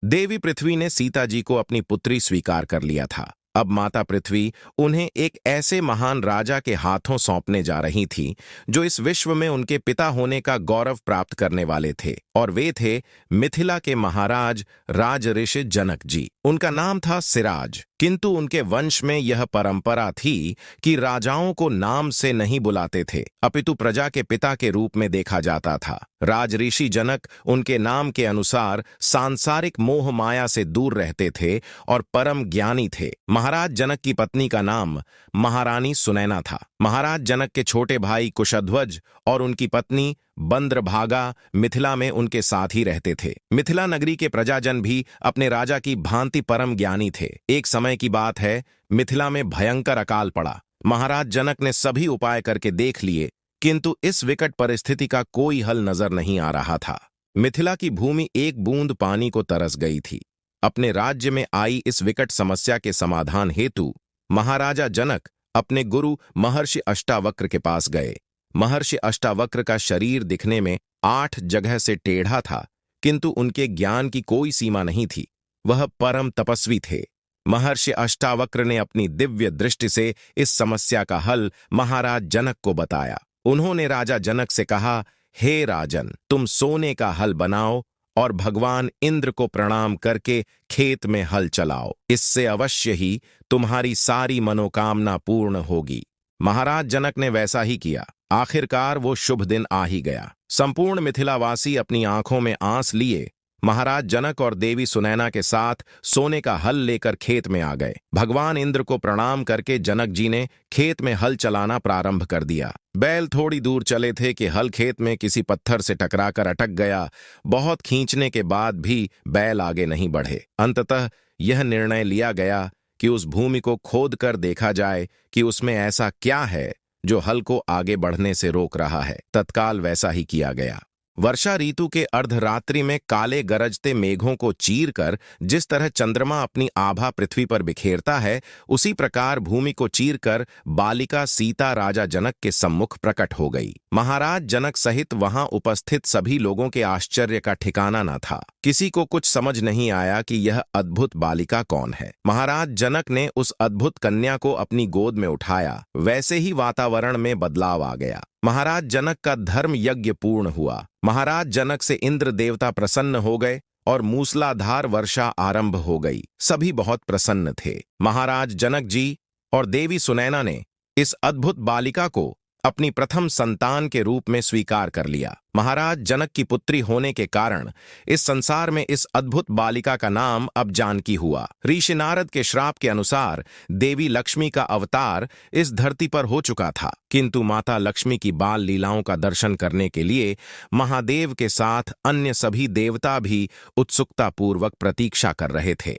देवी पृथ्वी ने सीता जी को अपनी पुत्री स्वीकार कर लिया था। अब माता पृथ्वी उन्हें एक ऐसे महान राजा के हाथों सौंपने जा रही थी जो इस विश्व में उनके पिता होने का गौरव प्राप्त करने वाले थे, और वे थे मिथिला के महाराज राजऋषि जनक जी। उनका नाम था सिराज, किंतु उनके वंश में यह परंपरा थी कि राजाओं को नाम से नहीं बुलाते थे, अपितु प्रजा के पिता के रूप में देखा जाता था। राजऋषि जनक उनके नाम के अनुसार सांसारिक मोह माया से दूर रहते थे और परम ज्ञानी थे। महाराज जनक की पत्नी का नाम महारानी सुनैना था। महाराज जनक के छोटे भाई कुशध्वज और उनकी पत्नी बंद्रभागा मिथिला में उनके साथ ही रहते थे। मिथिला नगरी के प्रजाजन भी अपने राजा की भांति परम ज्ञानी थे। एक समय की बात है, मिथिला में भयंकर अकाल पड़ा। महाराज जनक ने सभी उपाय करके देख लिए, किंतु इस विकट परिस्थिति का कोई हल नजर नहीं आ रहा था। मिथिला की भूमि एक बूंद पानी को तरस गई थी। अपने राज्य में आई इस विकट समस्या के समाधान हेतु महाराजा जनक अपने गुरु महर्षि अष्टावक्र के पास गए। महर्षि अष्टावक्र का शरीर दिखने में 8 जगह से टेढ़ा था, किंतु उनके ज्ञान की कोई सीमा नहीं थी। वह परम तपस्वी थे। महर्षि अष्टावक्र ने अपनी दिव्य दृष्टि से इस समस्या का हल महाराज जनक को बताया। उन्होंने राजा जनक से कहा, हे राजन, तुम सोने का हल बनाओ और भगवान इंद्र को प्रणाम करके खेत में हल चलाओ। इससे अवश्य ही तुम्हारी सारी मनोकामना पूर्ण होगी। महाराज जनक ने वैसा ही किया। आखिरकार वो शुभ दिन आ ही गया। संपूर्ण मिथिलावासी अपनी आंखों में आंस लिए महाराज जनक और देवी सुनैना के साथ सोने का हल लेकर खेत में आ गए। भगवान इंद्र को प्रणाम करके जनक जी ने खेत में हल चलाना प्रारंभ कर दिया। बैल थोड़ी दूर चले थे कि हल खेत में किसी पत्थर से टकराकर अटक गया। बहुत खींचने के बाद भी बैल आगे नहीं बढ़े। अंततः यह निर्णय लिया गया कि उस भूमि को खोद कर देखा जाए कि उसमें ऐसा क्या है जो हल को आगे बढ़ने से रोक रहा है। तत्काल वैसा ही किया गया। वर्षा ऋतु के अर्धरात्रि में काले गरजते मेघों को चीरकर जिस तरह चंद्रमा अपनी आभा पृथ्वी पर बिखेरता है, उसी प्रकार भूमि को चीरकर बालिका सीता राजा जनक के सम्मुख प्रकट हो गई। महाराज जनक सहित वहां उपस्थित सभी लोगों के आश्चर्य का ठिकाना न था। किसी को कुछ समझ नहीं आया कि यह अद्भुत बालिका कौन है। महाराज जनक ने उस अद्भुत कन्या को अपनी गोद में उठाया। वैसे ही वातावरण में बदलाव आ गया। महाराज जनक का धर्म यज्ञ पूर्ण हुआ। महाराज जनक से इंद्र देवता प्रसन्न हो गए और मूसलाधार वर्षा आरंभ हो गई। सभी बहुत प्रसन्न थे। महाराज जनक जी और देवी सुनैना ने इस अद्भुत बालिका को अपनी प्रथम संतान के रूप में स्वीकार कर लिया। महाराज जनक की पुत्री होने के कारण इस संसार में इस अद्भुत बालिका का नाम अब जानकी हुआ। ऋषि नारद के श्राप के अनुसार देवी लक्ष्मी का अवतार इस धरती पर हो चुका था, किंतु माता लक्ष्मी की बाल लीलाओं का दर्शन करने के लिए महादेव के साथ अन्य सभी देवता भी उत्सुकतापूर्वक प्रतीक्षा कर रहे थे।